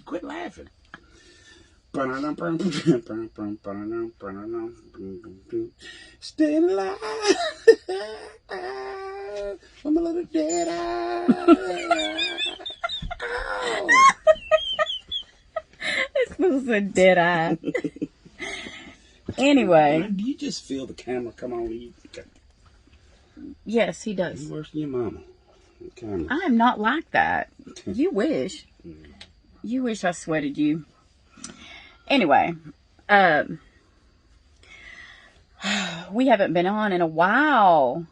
Quit laughing. Staying alive. I'm a little dead eye. This was a dead eye. Anyway. Do you just feel the camera come on you? Yes, he does. You're worse than your mama. I am not like that. You wish. You wish I sweated you. Anyway, we haven't been on in a while.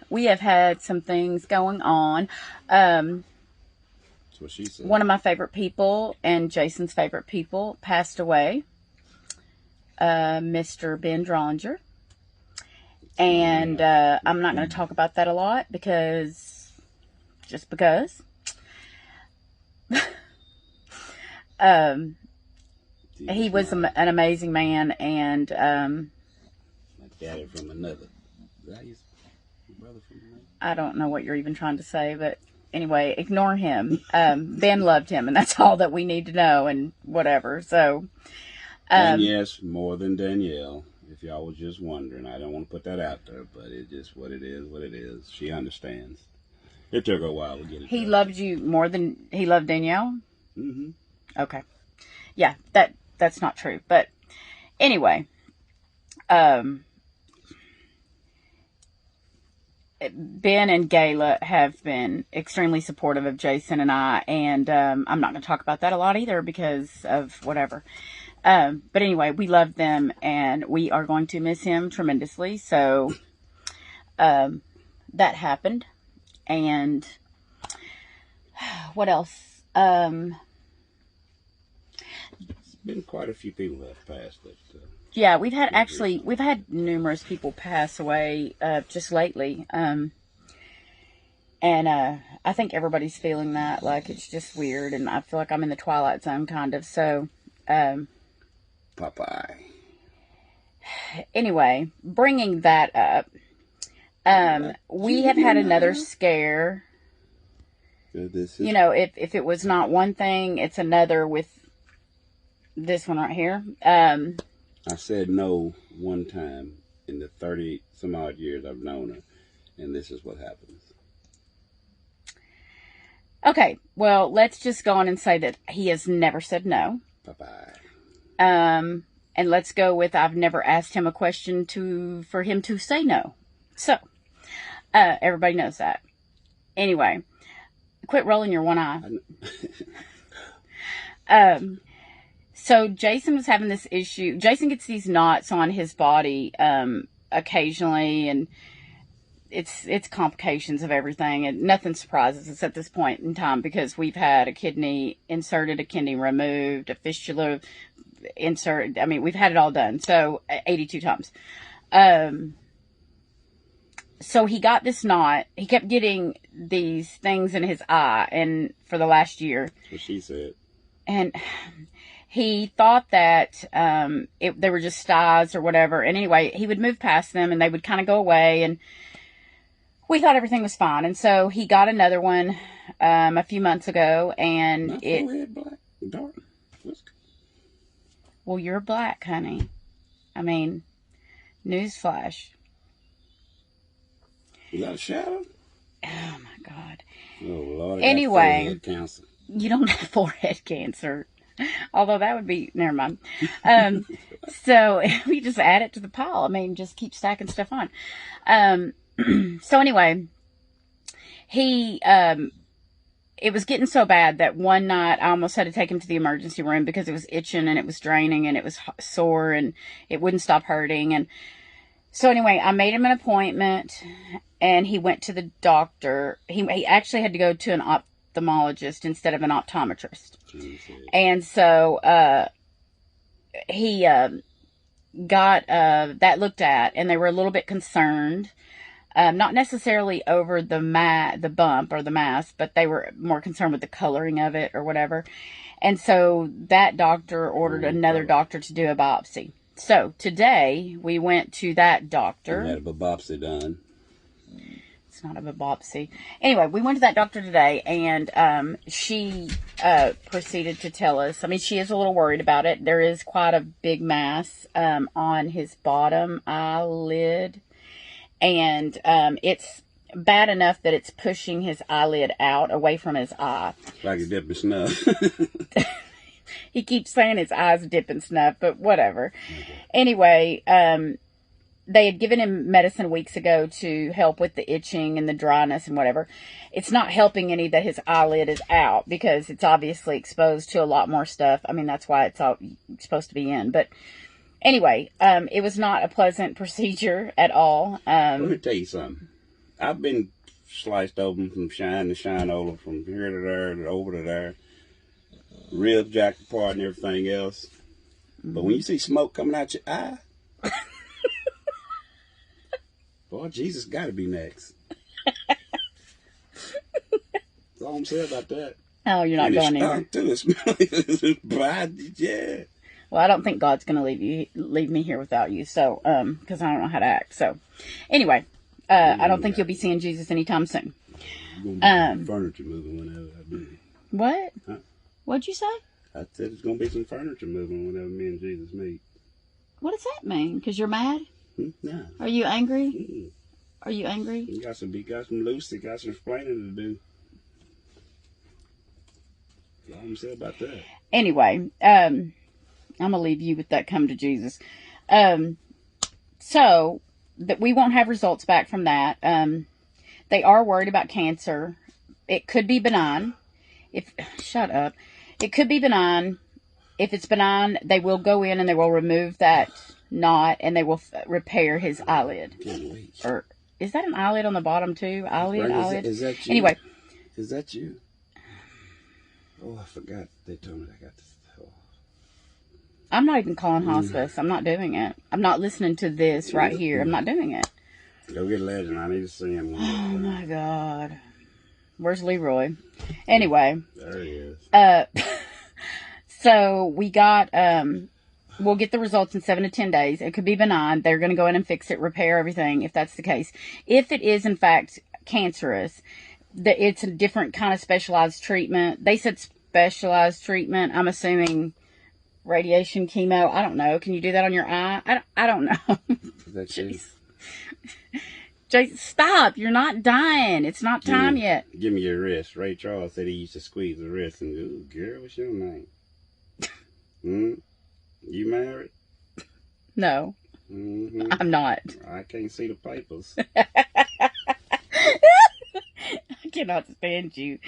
We have had some things going on. That's what she said. One of my favorite people and Jason's favorite people passed away. Mr. Ben Drollinger. And I'm not going to talk about that a lot because, just because. He was an amazing man, and my daddy from another. Is that your brother from another? I don't know what you're even trying to say, but anyway, ignore him. Ben loved him, and that's all that we need to know, and whatever. So, and yes, more than Danielle. If y'all was just wondering, I don't want to put that out there, but it's just what it is, what it is. She understands. It took her a while to get it. He loved you more than he loved Danielle? Mm-hmm. Okay. Yeah, that's not true. But anyway, Ben and Gayla have been extremely supportive of Jason and I, and I'm not going to talk about that a lot either because of whatever. But anyway, we love them, and we are going to miss him tremendously. So that happened. And what else? There's been quite a few people that have passed. Yeah, we've had numerous people pass away just lately. And I think everybody's feeling that. Like, it's just weird, and I feel like I'm in the twilight zone, kind of. So, Popeye. Anyway, bringing that up, we have had another scare. You know, if it was not one thing, it's another with this one right here. I said no one time in the 30 some odd years I've known her, and this is what happens. Okay, well, let's just go on and say that he has never said no. Bye-bye. And let's go with I've never asked him a question for him to say no. So, everybody knows that. Anyway, quit rolling your one eye. So Jason was having this issue. Jason gets these knots on his body occasionally, and it's complications of everything, and nothing surprises us at this point in time because we've had a kidney inserted, a kidney removed, a fistula inserted. I mean, we've had it all done. So 82 times. So he got this knot. He kept getting these things in his eye, and for the last year. That's what she said. And he thought that they were just styes or whatever. And anyway, he would move past them, and they would kind of go away, and we thought everything was fine. And so he got another one a few months ago, and my forehead black, dark. Well, you're black, honey. I mean, newsflash. You got a shadow? Oh, my God. Oh, Lord. Anyway, forehead cancer. You don't have forehead cancer. Although that would be, never mind. So we just add it to the pile. I mean, just keep stacking stuff on. So anyway, it was getting so bad that one night I almost had to take him to the emergency room because it was itching and it was draining and it was sore and it wouldn't stop hurting. And so anyway, I made him an appointment and he went to the doctor. He actually had to go to an ophthalmologist instead of an optometrist. And so he got that looked at, and they were a little bit concerned. Not necessarily over the bump or the mass, but they were more concerned with the coloring of it or whatever. And so that doctor ordered another doctor to do a biopsy. So today we went to that doctor. We had a biopsy done. it's not a biopsy. Anyway, we went to that doctor today, and she proceeded to tell us, I mean, she is a little worried about it. There is quite a big mass on his bottom eyelid, and it's bad enough that it's pushing his eyelid out away from his eye. Like a dip in snuff. He keeps saying his eyes dip in snuff, but whatever. Okay. Anyway, they had given him medicine weeks ago to help with the itching and the dryness and whatever. It's not helping any that his eyelid is out, because it's obviously exposed to a lot more stuff. I mean, that's why it's all supposed to be in. But anyway, it was not a pleasant procedure at all. Let me tell you something. I've been sliced open from shine to shine over, from here to there to over to there. Ribs jacked apart and everything else. Mm-hmm. But when you see smoke coming out your eye, boy, Jesus got to be next. That's all I'm saying about that. Oh, you're not and going anywhere. It's bad, yeah. Well, I don't think God's going to leave me here without you, so because I don't know how to act. So, anyway, I don't think you'll be seeing Jesus anytime soon. Furniture moving whenever I do. What? Huh? What'd you say? I said there's going to be some furniture moving whenever me and Jesus meet. What does that mean? Because you're mad? No. Are you angry? Are you angry? You got some loose, you got some explaining to do. That's all I'm saying about that. Anyway, I'm going to leave you with that come to Jesus. So, that we won't have results back from that. They are worried about cancer. It could be benign. Shut up. It could be benign. If it's benign, they will go in and they will remove that knot and they will repair his eyelid. Or is that an eyelid on the bottom too? Eyelid? Is that you? Anyway. Is that you? Oh, I forgot. They told me I got this. Oh. I'm not even calling hospice. I'm not doing it. I'm not listening to this right here. I'm not doing it. Go get Legend. I need to see him. Oh my God. Where's Leroy? Anyway. There he is. So we got, we'll get the results in 7 to 10 days. It could be benign. They're going to go in and fix it, repair everything, if that's the case. If it is, in fact, cancerous, it's a different kind of specialized treatment. They said specialized treatment. I'm assuming radiation, chemo. I don't know. Can you do that on your eye? I don't know. Is that you? Jason, stop. You're not dying. It's not time yet. Give me your wrist. Ray Charles said he used to squeeze the wrist. And, ooh, girl, what's your name? You married? No. Mm-hmm. I'm not. I can't see the papers. I cannot stand you.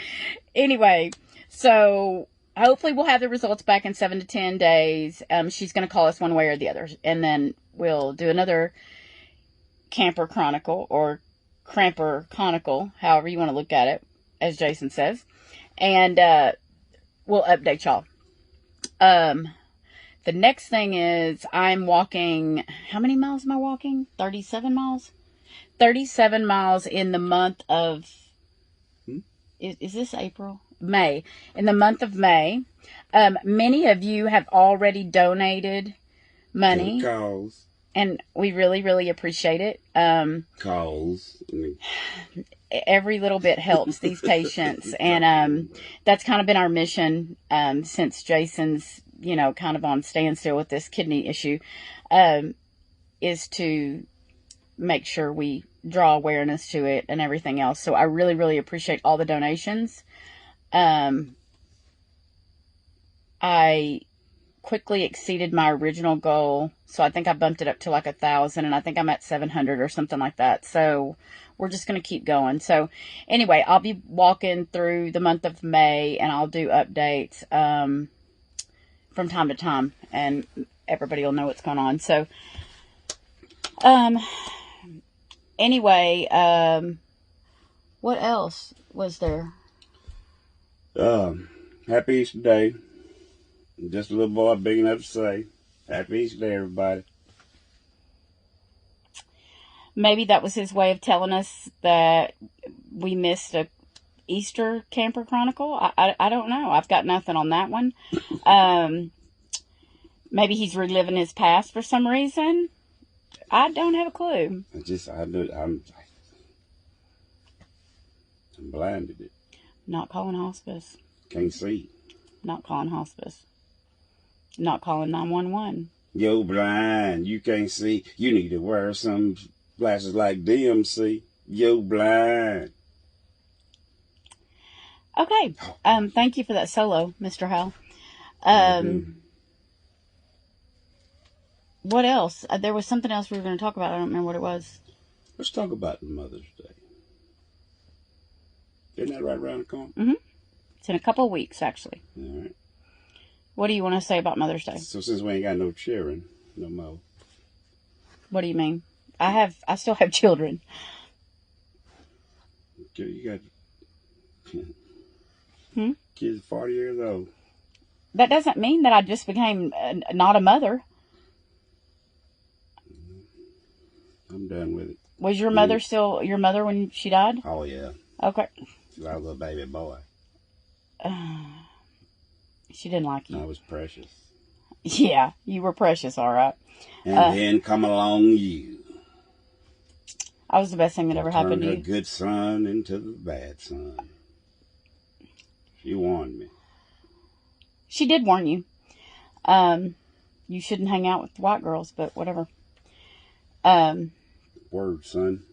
Anyway, so hopefully we'll have the results back in 7 to 10 days. She's going to call us one way or the other. And then we'll do another Camper Chronicle or Cramper Chronicle, however you want to look at it, as Jason says. And we'll update y'all. The next thing is I'm walking, how many miles am I walking? 37 miles? 37 miles in the month of, is this April? May. In the month of May. Many of you have already donated money. Calls. And we really, really appreciate it. Calls. Every little bit helps these patients. And that's kind of been our mission since Jason's, kind of on standstill with this kidney issue, is to make sure we draw awareness to it and everything else. So I really, really appreciate all the donations. I quickly exceeded my original goal, so I think I bumped it up to like 1,000, and I think I'm at 700 or something like that. So we're just going to keep going. So anyway, I'll be walking through the month of May, and I'll do updates from time to time, and everybody will know what's going on. So anyway, what else was there? Happy Easter Day. Just a little boy big enough to say, Happy Easter Day, everybody. Maybe that was his way of telling us that we missed a Easter Camper Chronicle. I don't know. I've got nothing on that one. Maybe he's reliving his past for some reason. I don't have a clue. and blinded it. Not calling hospice. Can't see. Not calling hospice. Not calling 911. Yo, blind. You can't see. You need to wear some glasses like DMC. Yo, blind. Okay. Thank you for that solo, Mr. Hal. What else? There was something else we were going to talk about. I don't remember what it was. Let's talk about Mother's Day. Isn't that right around the corner? Mm-hmm. It's in a couple of weeks, actually. All right. What do you want to say about Mother's Day? So since we ain't got no children no more. What do you mean? I still have children. You got Hmm? kids 40 years old. That doesn't mean that I just became not a mother. I'm done with it. Was your mother still your mother when she died? Oh, yeah. Okay. I was a baby boy. She didn't like you. I was precious. Yeah, you were precious, all right. And then come along you. I was the best thing that ever happened to you. Turned a good son into the bad son. She warned me. She did warn you. You shouldn't hang out with white girls, but whatever. Word, son.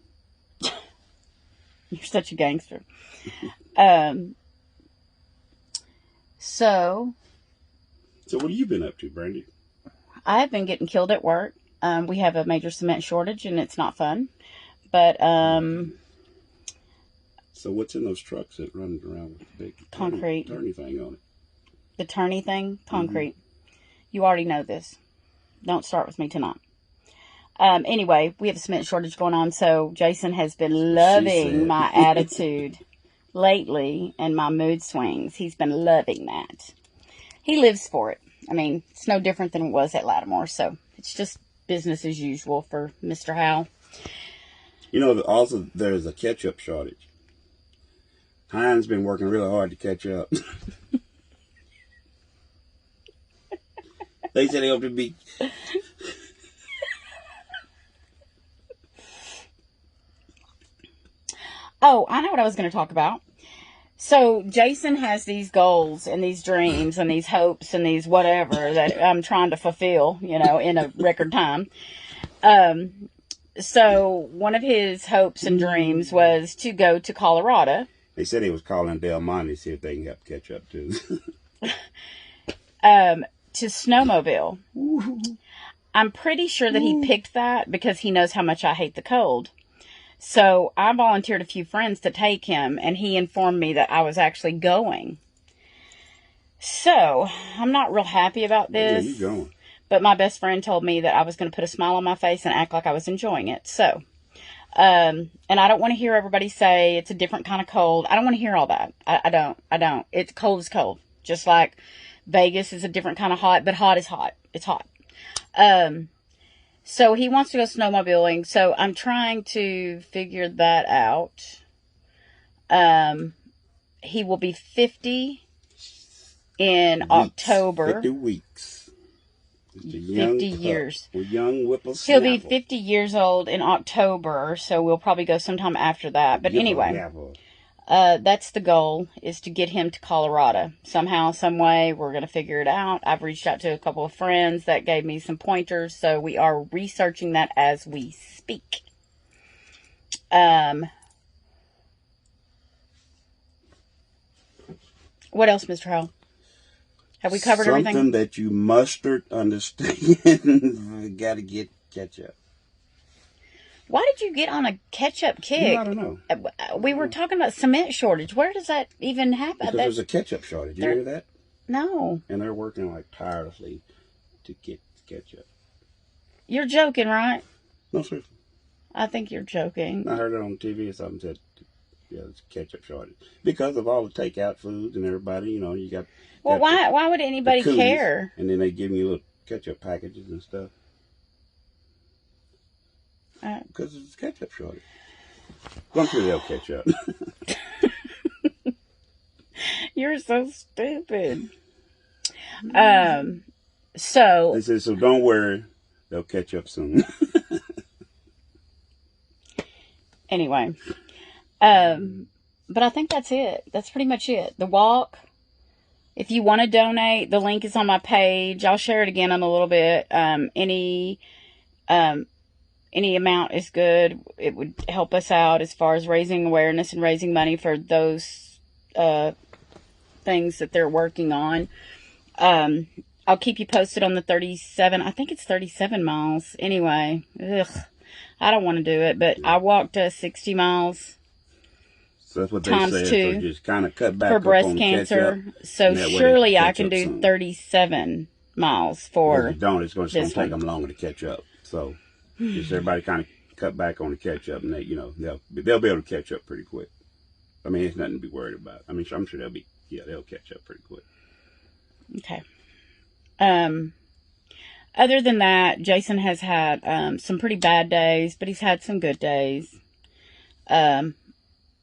You're such a gangster. So what have you been up to, Brandi? I've been getting killed at work. We have a major cement shortage, and it's not fun. But so what's in those trucks that run around with the big concrete turny thing on it? The turny thing, concrete. You already know this. Don't start with me tonight. Anyway, we have a cement shortage going on, so Jason has been loving my attitude lately and my mood swings. He's been loving that. He lives for it. I mean, it's no different than it was at Lattimore, so it's just business as usual for Mr. Howell. You know, also there's a ketchup shortage. Heinz been working really hard to catch up. They said they hope to be... Oh, I know what I was going to talk about. So Jason has these goals and these dreams and these hopes and these whatever that I'm trying to fulfill, in a record time. So one of his hopes and dreams was to go to Colorado. They said he was calling Del Monte to see if they can help catch up too. To snowmobile. I'm pretty sure that he picked that because he knows how much I hate the cold. So I volunteered a few friends to take him, and he informed me that I was actually going. So I'm not real happy about this. Where are you going? But my best friend told me that I was going to put a smile on my face and act like I was enjoying it. So, and I don't want to hear everybody say it's a different kind of cold. I don't want to hear all that. I don't. It's cold is cold. Just like Vegas is a different kind of hot, but hot is hot. It's hot. So he wants to go snowmobiling. So I'm trying to figure that out. He will be 50 in October. 50 weeks. 50 years. A young whippersnapper. He'll be 50 years old in October, so we'll probably go sometime after that. But anyway, that's the goal, is to get him to Colorado. Somehow, some way, we're going to figure it out. I've reached out to a couple of friends that gave me some pointers, so we are researching that as we speak. What else, Mr. Howell? Have we covered everything? Something that you mustard understand. Got to get ketchup. Why did you get on a ketchup kick? I don't know. We were talking about cement shortage. Where does that even happen? Because there's a ketchup shortage. You hear that? No. And they're working like tirelessly to get ketchup. You're joking, right? No, seriously. I think you're joking. I heard it on TV or something said, yeah, it's a ketchup shortage. Because of all the takeout foods and everybody, you got... Well, why would anybody care? And then they give you little ketchup packages and stuff. Because it's ketchup shortage. Going through the ketchup. You're so stupid. So... They said, so don't worry. They'll catch up soon. But I think that's it. That's pretty much it. The walk. If you want to donate, the link is on my page. I'll share it again in a little bit. Any amount is good. It would help us out as far as raising awareness and raising money for those things that they're working on. I'll keep you posted on the 37. I think it's 37 miles. Anyway, I don't want to do it, but I walked 60 miles. So that's what they times said. 2 so just kind of cut back for up breast on cancer. Ketchup, So surely I can catch up do soon. 37 miles for. If you don't, it's going to this take one. them longer to catch up. So just everybody kind of cut back on the ketchup, and they'll be able to catch up pretty quick. I mean, it's nothing to be worried about. I mean, I'm sure they'll catch up pretty quick. Okay. Other than that, Jason has had some pretty bad days, but he's had some good days.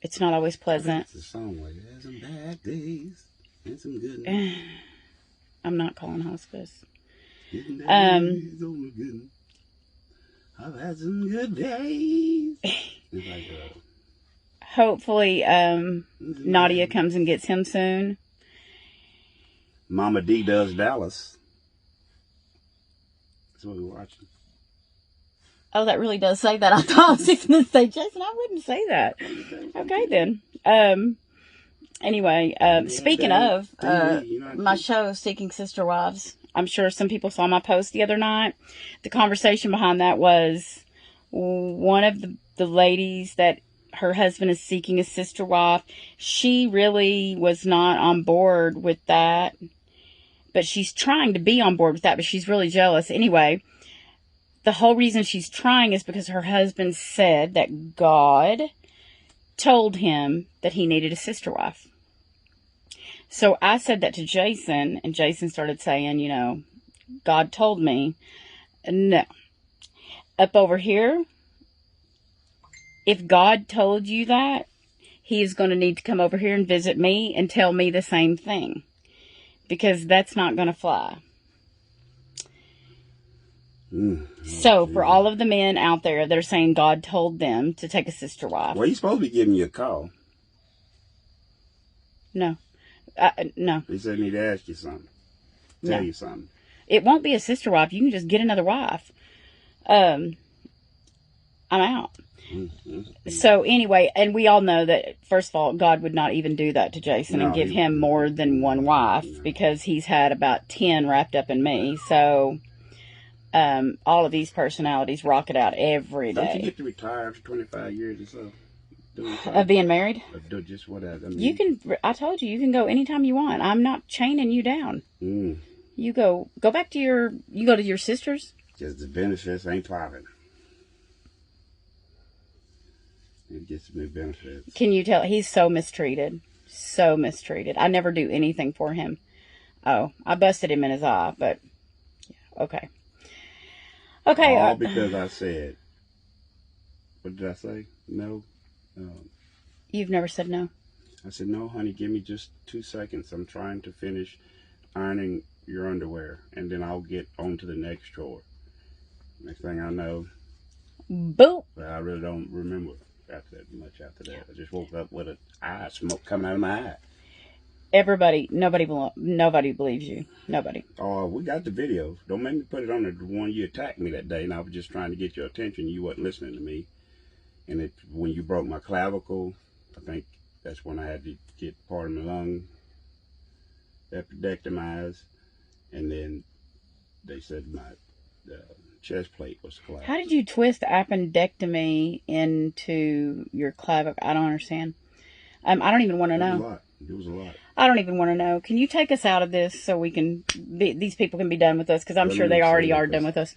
It's not always pleasant. It's a song like "There's some bad days and some good days." I'm not calling hospice. I've had some good days. It's like, hopefully, Nadia comes and gets him soon. Mama D does Dallas. That's what we're watching. Oh, that really does say that. I thought I was going to say, Jason, I wouldn't say that. Okay, then. Anyway, speaking of my show, Seeking Sister Wives, I'm sure some people saw my post the other night. The conversation behind that was one of the ladies that her husband is seeking a sister wife. She really was not on board with that, but she's trying to be on board with that, but she's really jealous. Anyway, the whole reason she's trying is because her husband said that God told him that he needed a sister wife. So I said that to Jason, and Jason started saying, God told me. No. Up over here, if God told you that, he is going to need to come over here and visit me and tell me the same thing. Because that's not going to fly. So, for all of the men out there that are saying God told them to take a sister wife. Well, he's supposed to be giving you a call. No. No. He said he need to ask you something. Tell you something. It won't be a sister wife. You can just get another wife. I'm out. So, anyway, and we all know that, first of all, God would not even do that to Jason and give him more than one wife because he's had about 10 wrapped up in me. So, all of these personalities rock it out every day. Don't you get to retire after 25 years or so? Of being married? Of just whatever. I mean, you can, I told you can go anytime you want. I'm not chaining you down. You go back to you go to your sister's? Because the benefits ain't popping. You get some new benefits. Can you tell? He's so mistreated. So mistreated. I never do anything for him. Oh, I busted him in his eye, but yeah, okay. Okay. All because I said, what did I say? No. You've never said no? I said, no, honey, give me just 2 seconds. I'm trying to finish ironing your underwear, and then I'll get on to the next chore. Next thing I know, boop. But I really don't remember much after that. I just woke up with an eye smoke coming out of my eye. Nobody believes you. Nobody. Oh, we got the video. Don't make me put it on the one you attacked me that day, and I was just trying to get your attention. You wasn't listening to me. And when you broke my clavicle, I think that's when I had to get part of my lung appendectomized, and then they said my chest plate was collapsed. How did you twist appendectomy into your clavicle? I don't understand. I don't even want to know. It was a lot. I don't even want to know. Can you take us out of this so we can these people can be done with us? Because I'm sure they already are done with us.